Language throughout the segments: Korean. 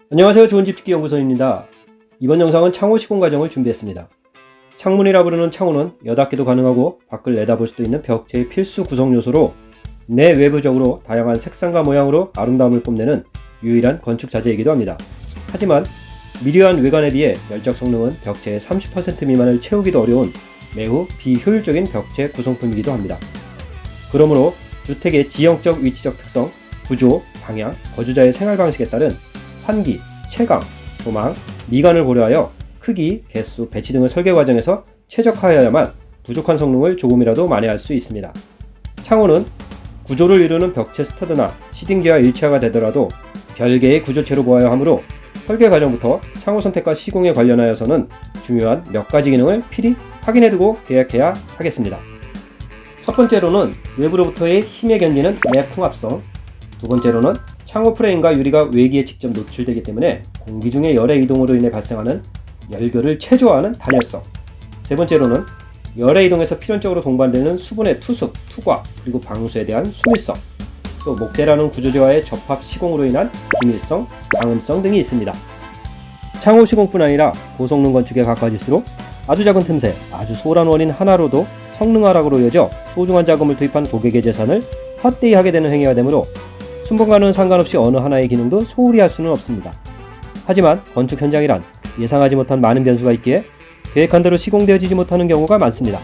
안녕하세요. 좋은집짓기 연구소입니다. 이번 영상은 창호 시공 과정을 준비했습니다. 창문이라 부르는 창호는 여닫기도 가능하고 밖을 내다볼 수도 있는 벽체의 필수 구성 요소로 내외부적으로 다양한 색상과 모양으로 아름다움을 뽐내는 유일한 건축 자재이기도 합니다. 하지만 미려한 외관에 비해 열적 성능은 벽체의 30% 미만을 채우기도 어려운 매우 비효율적인 벽체 구성품이기도 합니다. 그러므로 주택의 지형적 위치적 특성, 구조, 방향, 거주자의 생활 방식에 따른 환기, 채광, 조망, 미관을 고려하여 크기, 개수, 배치 등을 설계 과정에서 최적화해야만 부족한 성능을 조금이라도 만회할 수 있습니다. 창호는 구조를 이루는 벽체 스터드나 시딩지와 일체화가 되더라도 별개의 구조체로 보아야 하므로 설계 과정부터 창호 선택과 시공에 관련하여서는 중요한 몇 가지 기능을 필히 확인해두고 계약해야 하겠습니다. 첫 번째로는 외부로부터의 힘에 견디는 내풍합성, 두 번째로는 창호 프레임과 유리가 외기에 직접 노출되기 때문에 공기 중의 열의 이동으로 인해 발생하는 열결을 최소화하는 단열성, 세 번째로는 열의 이동에서 필연적으로 동반되는 수분의 투습, 투과, 그리고 방수에 대한 수밀성, 또 목재라는 구조재와의 접합 시공으로 인한 기밀성, 방음성 등이 있습니다. 창호 시공뿐 아니라 고성능 건축에 가까워질수록 아주 작은 틈새, 아주 소홀한 원인 하나로도 성능 하락으로 이어져 소중한 자금을 투입한 고객의 재산을 헛되이 하게 되는 행위가 되므로 순번과는 상관없이 어느 하나의 기능도 소홀히 할 수는 없습니다. 하지만 건축 현장이란 예상하지 못한 많은 변수가 있기에 계획한 대로 시공되어지지 못하는 경우가 많습니다.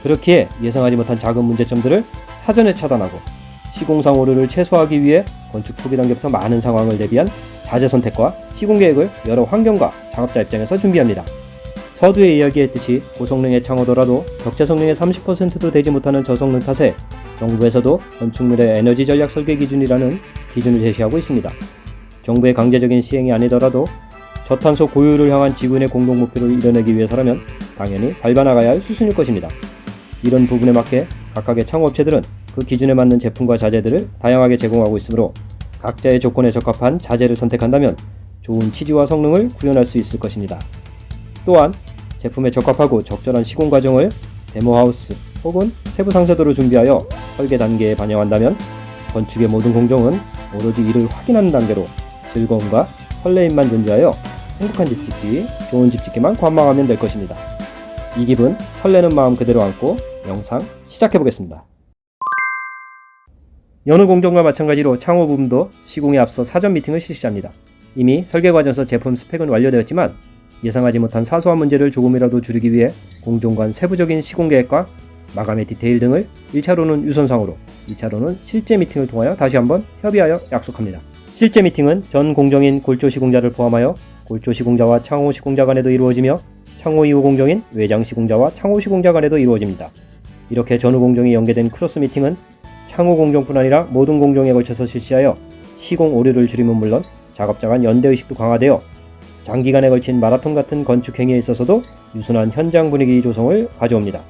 그렇기에 예상하지 못한 작은 문제점들을 사전에 차단하고 시공상 오류를 최소화하기 위해 건축 초기 단계부터 많은 상황을 대비한 자재 선택과 시공 계획을 여러 환경과 작업자 입장에서 준비합니다. 서두에 이야기했듯이 고성능의 창호더라도 벽체 성능의 30%도 되지 못하는 저성능 탓에 정부에서도 건축물의 에너지 전략 설계 기준이라는 기준을 제시하고 있습니다. 정부의 강제적인 시행이 아니더라도 저탄소 고유를 향한 지구인의 공동 목표를 이뤄내기 위해서라면 당연히 밟아나가야 할 수순일 것입니다. 이런 부분에 맞게 각각의 창호업체들은 그 기준에 맞는 제품과 자재들을 다양하게 제공하고 있으므로 각자의 조건에 적합한 자재를 선택한다면 좋은 취지와 성능을 구현할 수 있을 것입니다. 또한 제품에 적합하고 적절한 시공 과정을 데모하우스 혹은 세부 상세도로 준비하여 설계 단계에 반영한다면 건축의 모든 공정은 오로지 이를 확인하는 단계로 즐거움과 설레임만 존재하여 행복한 집 짓기, 좋은 집 짓기만 관망하면 될 것입니다. 이 기분, 설레는 마음 그대로 안고 영상 시작해보겠습니다. 여느 공정과 마찬가지로 창호 부분도 시공에 앞서 사전 미팅을 실시합니다. 이미 설계 과정에서 제품 스펙은 완료되었지만 예상하지 못한 사소한 문제를 조금이라도 줄이기 위해 공정 간 세부적인 시공 계획과 마감의 디테일 등을 1차로는 유선상으로, 2차로는 실제 미팅을 통하여 다시 한번 협의하여 약속합니다. 실제 미팅은 전 공정인 골조 시공자를 포함하여 골조 시공자와 창호 시공자 간에도 이루어지며 창호 이후 공정인 외장 시공자와 창호 시공자 간에도 이루어집니다. 이렇게 전후 공정이 연계된 크로스 미팅은 창호 공정뿐 아니라 모든 공정에 걸쳐서 실시하여 시공 오류를 줄이면 물론 작업자 간 연대의식도 강화되어 장기간에 걸친 마라톤 같은 건축 행위에 있어서도 유순한 현장 분위기 조성을 가져옵니다.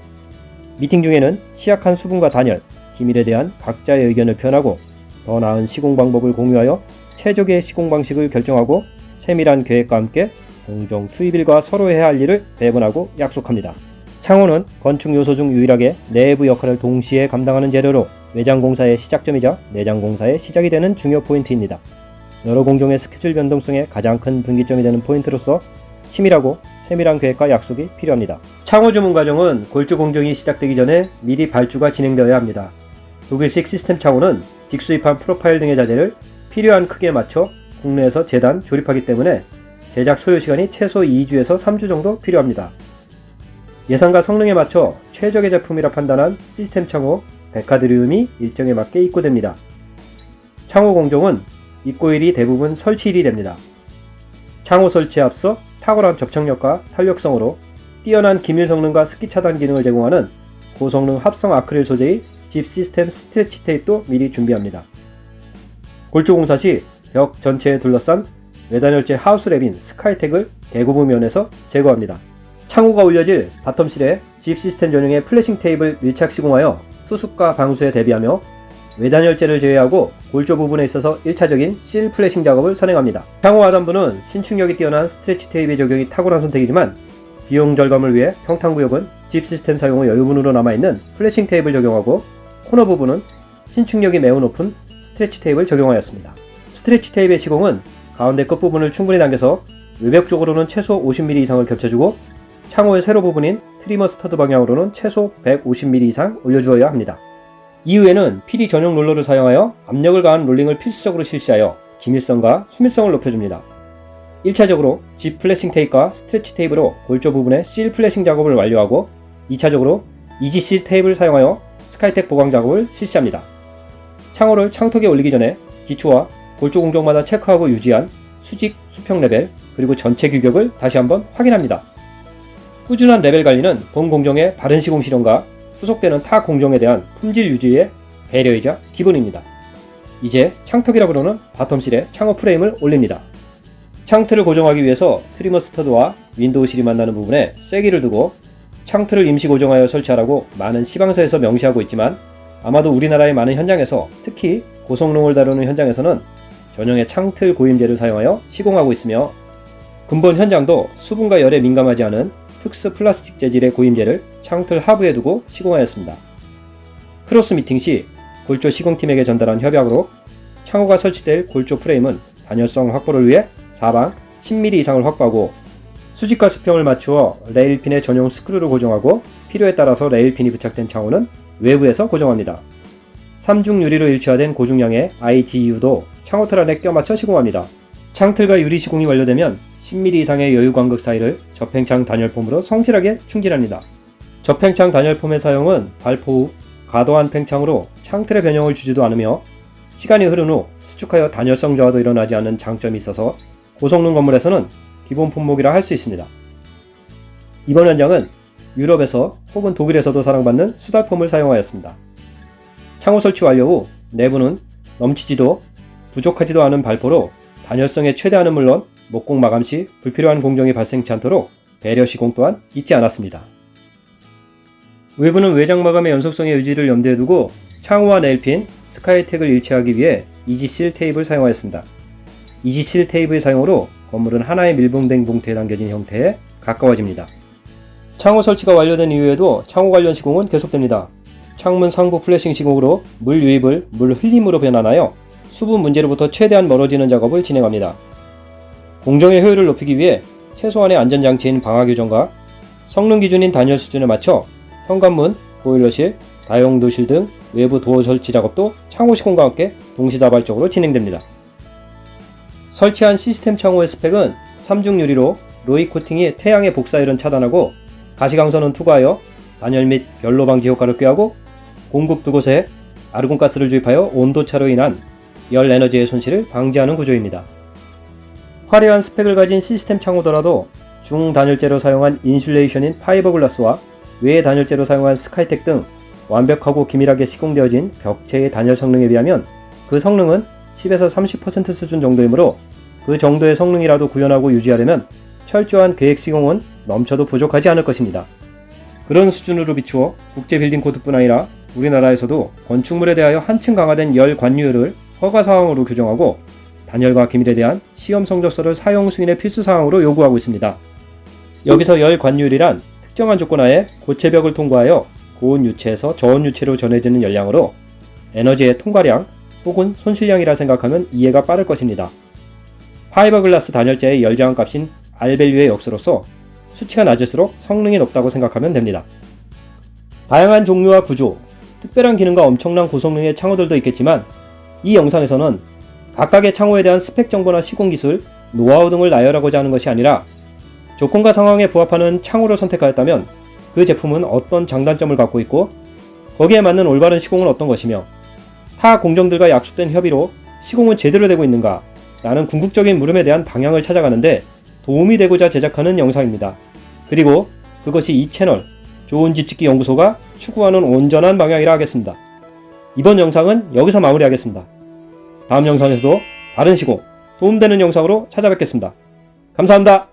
미팅 중에는 취약한 수분과 단열, 기밀에 대한 각자의 의견을 표현하고 더 나은 시공 방법을 공유하여 최적의 시공 방식을 결정하고 세밀한 계획과 함께 공정 투입일과 서로 해야 할 일을 배분하고 약속합니다. 창호는 건축 요소 중 유일하게 내부 역할을 동시에 감당하는 재료로 외장 공사의 시작점이자 내장 공사의 시작이 되는 중요 포인트입니다. 여러 공정의 스케줄 변동성에 가장 큰 분기점이 되는 포인트로서 치밀하고 세밀한 계획과 약속이 필요합니다. 창호 주문 과정은 골조 공정이 시작되기 전에 미리 발주가 진행되어야 합니다. 독일식 시스템 창호는 직수입한 프로파일 등의 자재를 필요한 크기에 맞춰 국내에서 재단 조립하기 때문에 제작 소요 시간이 최소 2주에서 3주 정도 필요합니다. 예산과 성능에 맞춰 최적의 제품이라 판단한 시스템 창호 베카드리움이 일정에 맞게 입고됩니다. 창호 공정은 입고일이 대부분 설치일이 됩니다. 창호 설치에 앞서 탁월한 접착력과 탄력성으로 뛰어난 기밀 성능과 습기 차단 기능을 제공하는 고성능 합성 아크릴 소재의 집 시스템 스트레치 테이프도 미리 준비합니다. 골조 공사 시 벽 전체에 둘러싼 외단열재 하우스랩인 스카이텍을 대부분 면에서 제거합니다. 창호가 올려질 바텀실에 집 시스템 전용의 플래싱 테이프를 밀착 시공하여 투습과 방수에 대비하며 외단열재를 제외하고 골조 부분에 있어서 1차적인 실 플래싱 작업을 선행합니다. 창호 하단부는 신축력이 뛰어난 스트레치 테이프의 적용이 탁월한 선택이지만 비용 절감을 위해 평탄구역은 집 시스템 사용 후 여유분으로 남아있는 플래싱 테이프를 적용하고 코너 부분은 신축력이 매우 높은 스트레치 테이프를 적용하였습니다. 스트레치 테이프의 시공은 가운데 끝부분을 충분히 당겨서 외벽 쪽으로는 최소 50mm 이상을 겹쳐주고 창호의 세로 부분인 트리머 스터드 방향으로는 최소 150mm 이상 올려주어야 합니다. 이후에는 PD 전용 롤러를 사용하여 압력을 가한 롤링을 필수적으로 실시하여 기밀성과 수밀성을 높여줍니다. 1차적으로 G 플래싱 테이프와 스트레치 테이프로 골조 부분에 실 플래싱 작업을 완료하고 2차적으로 EGC 테이프를 사용하여 스카이텍 보강 작업을 실시합니다. 창호를 창턱에 올리기 전에 기초와 골조 공정마다 체크하고 유지한 수직, 수평 레벨, 그리고 전체 규격을 다시 한번 확인합니다. 꾸준한 레벨 관리는 본 공정의 바른 시공 실현과 후속되는 타 공정에 대한 품질 유지의 배려이자 기본입니다. 이제 창턱이라 부르는 바텀실에 창호 프레임을 올립니다. 창틀을 고정하기 위해서 트리머 스터드와 윈도우 실이 만나는 부분에 쐐기를 두고 창틀을 임시 고정하여 설치하라고 많은 시방서에서 명시하고 있지만 아마도 우리나라의 많은 현장에서 특히 고성능을 다루는 현장에서는 전용의 창틀 고임제를 사용하여 시공하고 있으며 근본 현장도 수분과 열에 민감하지 않은 특수 플라스틱 재질의 고임제를 창틀 하부에 두고 시공하였습니다. 크로스 미팅 시 골조 시공팀에게 전달한 협약으로 창호가 설치될 골조 프레임은 단열성 확보를 위해 사방 10mm 이상을 확보하고 수직과 수평을 맞추어 레일핀에 전용 스크류를 고정하고 필요에 따라서 레일핀이 부착된 창호는 외부에서 고정합니다. 3중 유리로 일체화된 고중량의 IGU도 창호틀 안에 껴맞춰 시공합니다. 창틀과 유리 시공이 완료되면 10mm 이상의 여유 간극 사이를 접행창 단열폼으로 성실하게 충진합니다. 접행창 단열폼의 사용은 발포 후 과도한 팽창으로 창틀의 변형을 주지도 않으며 시간이 흐른 후 수축하여 단열성 저하도 일어나지 않는 장점이 있어서 고성능 건물에서는 기본 품목이라 할 수 있습니다. 이번 현장은 유럽에서 혹은 독일에서도 사랑받는 수달폼을 사용하였습니다. 창호 설치 완료 후 내부는 넘치지도 부족하지도 않은 발포로 단열성의 최대한은 물론 목공 마감 시 불필요한 공정이 발생치 않도록 배려 시공 또한 잊지 않았습니다. 외부는 외장 마감의 연속성의 유지를 염두에 두고 창호와 네일핀, 스카이텍을 일체하기 위해 이지실 테이프를 사용하였습니다. 이지실 테이프의 사용으로 건물은 하나의 밀봉된 봉투에 담겨진 형태에 가까워집니다. 창호 설치가 완료된 이후에도 창호 관련 시공은 계속됩니다. 창문 상부 플래싱 시공으로 물 유입을 물 흘림으로 변환하여 수분 문제로부터 최대한 멀어지는 작업을 진행합니다. 공정의 효율을 높이기 위해 최소한의 안전장치인 방화 규정과 성능 기준인 단열 수준에 맞춰 현관문, 보일러실, 다용도실 등 외부 도어 설치 작업도 창호 시공과 함께 동시다발적으로 진행됩니다. 설치한 시스템 창호의 스펙은 3중 유리로 로이 코팅이 태양의 복사율은 차단하고 가시광선은 투과하여 단열 및 결로 방지 효과를 꾀하고 공급 두 곳에 아르곤가스를 주입하여 온도차로 인한 열 에너지의 손실을 방지하는 구조입니다. 화려한 스펙을 가진 시스템 창호더라도 중단열재로 사용한 인슐레이션인 파이버글라스와 외 단열재로 사용한 스카이텍 등 완벽하고 기밀하게 시공되어진 벽체의 단열 성능에 비하면 그 성능은 10에서 30% 수준 정도이므로 그 정도의 성능이라도 구현하고 유지하려면 철저한 계획 시공은 넘쳐도 부족하지 않을 것입니다. 그런 수준으로 비추어 국제 빌딩 코드뿐 아니라 우리나라에서도 건축물에 대하여 한층 강화된 열 관유율을 허가사항으로 규정하고 단열과 기밀에 대한 시험 성적서를 사용 승인의 필수 사항으로 요구하고 있습니다. 여기서 열 관유율이란 특정한 조건 하에 고체벽을 통과하여 고온 유체에서 저온 유체로 전해지는 열량으로 에너지의 통과량 혹은 손실량이라 생각하면 이해가 빠를 것입니다. 파이버글라스 단열재의 열저항 값인 R밸류의 역수로서 수치가 낮을수록 성능이 높다고 생각하면 됩니다. 다양한 종류와 구조, 특별한 기능과 엄청난 고성능의 창호들도 있겠지만 이 영상에서는 각각의 창호에 대한 스펙 정보나 시공 기술, 노하우 등을 나열하고자 하는 것이 아니라 조건과 상황에 부합하는 창호를 선택하였다면 그 제품은 어떤 장단점을 갖고 있고 거기에 맞는 올바른 시공은 어떤 것이며 타 공정들과 약속된 협의로 시공은 제대로 되고 있는가 라는 궁극적인 물음에 대한 방향을 찾아가는데 도움이 되고자 제작하는 영상입니다. 그리고 그것이 이 채널 좋은 집짓기 연구소가 추구하는 온전한 방향이라 하겠습니다. 이번 영상은 여기서 마무리하겠습니다. 다음 영상에서도 다른 시공, 도움되는 영상으로 찾아뵙겠습니다. 감사합니다.